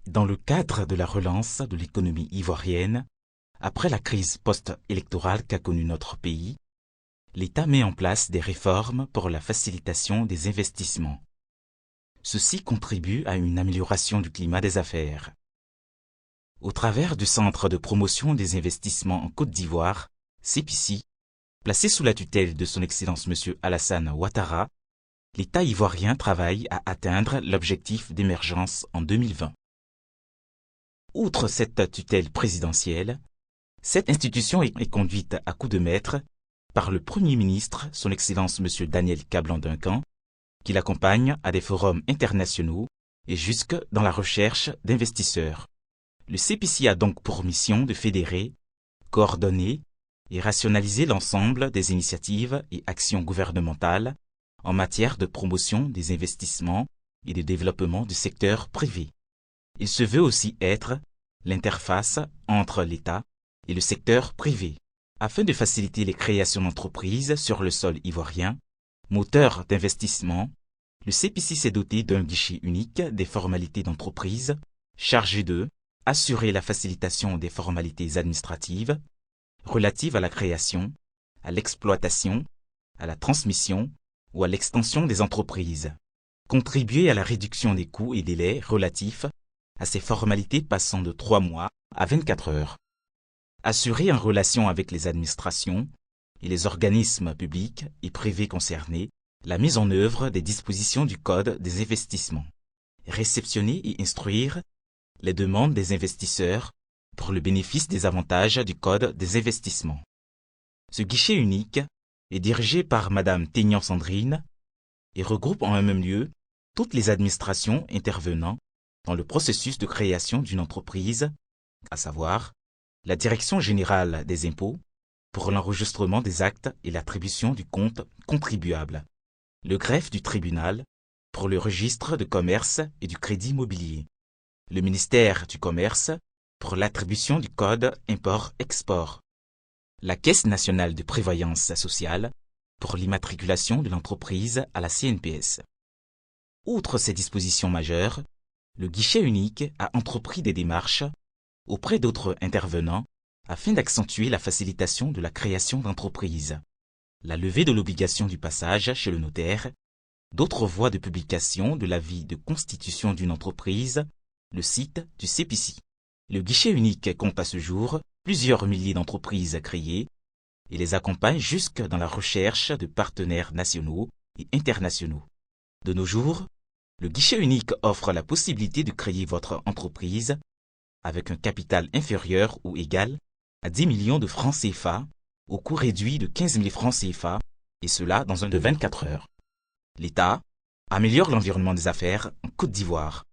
Dans le cadre de la relance de l'économie ivoirienne, après la crise post-électorale qu'a connue notre pays, l'État met en place des réformes pour la facilitation des investissements. Ceci contribue à une amélioration du climat des affaires. Au travers du Centre de promotion des investissements en Côte d'Ivoire, CEPICI, placé sous la tutelle de son Excellence M. Alassane Ouattara, l'État ivoirien travaille à atteindre l'objectif d'émergence en 2020. Outre cette tutelle présidentielle, cette institution est conduite à coup de maître par le Premier ministre, son Excellence M. Daniel Kablan-Duncan, qui l'accompagne à des forums internationaux et jusque dans la recherche d'investisseurs. Le CEPICI a donc pour mission de fédérer, coordonner et rationaliser l'ensemble des initiatives et actions gouvernementales en matière de promotion des investissements et de développement du secteur privé. Il se veut aussi être l'interface entre l'État et le secteur privé, afin de faciliter les créations d'entreprises sur le sol ivoirien. Moteur d'investissement, le CEPICI s'est doté d'un guichet unique des formalités d'entreprise, chargé de assurer la facilitation des formalités administratives relatives à la création, à l'exploitation, à la transmission ou à l'extension des entreprises, contribuer à la réduction des coûts et délais relatifs à ces formalités passant de 3 mois à 24 heures, assurer en relation avec les administrations et les organismes publics et privés concernés la mise en œuvre des dispositions du Code des investissements, réceptionner et instruire les demandes des investisseurs pour le bénéfice des avantages du Code des investissements. Ce guichet unique est dirigé par Madame Ténian Sandrine et regroupe en un même lieu toutes les administrations intervenant dans le processus de création d'une entreprise, à savoir la Direction générale des impôts pour l'enregistrement des actes et l'attribution du compte contribuable, le greffe du tribunal pour le registre de commerce et du crédit immobilier, le ministère du Commerce pour l'attribution du code import-export, la Caisse nationale de prévoyance sociale pour l'immatriculation de l'entreprise à la CNPS. Outre ces dispositions majeures, le guichet unique a entrepris des démarches auprès d'autres intervenants afin d'accentuer la facilitation de la création d'entreprises, la levée de l'obligation du passage chez le notaire, d'autres voies de publication de l'avis de constitution d'une entreprise, le site du CEPICI. Le guichet unique compte à ce jour plusieurs milliers d'entreprises créées et les accompagne jusque dans la recherche de partenaires nationaux et internationaux. De nos jours, le guichet unique offre la possibilité de créer votre entreprise avec un capital inférieur ou égal à 10 millions de francs CFA au coût réduit de 15 000 francs CFA, et cela dans un de 24 heures. L'État améliore l'environnement des affaires en Côte d'Ivoire.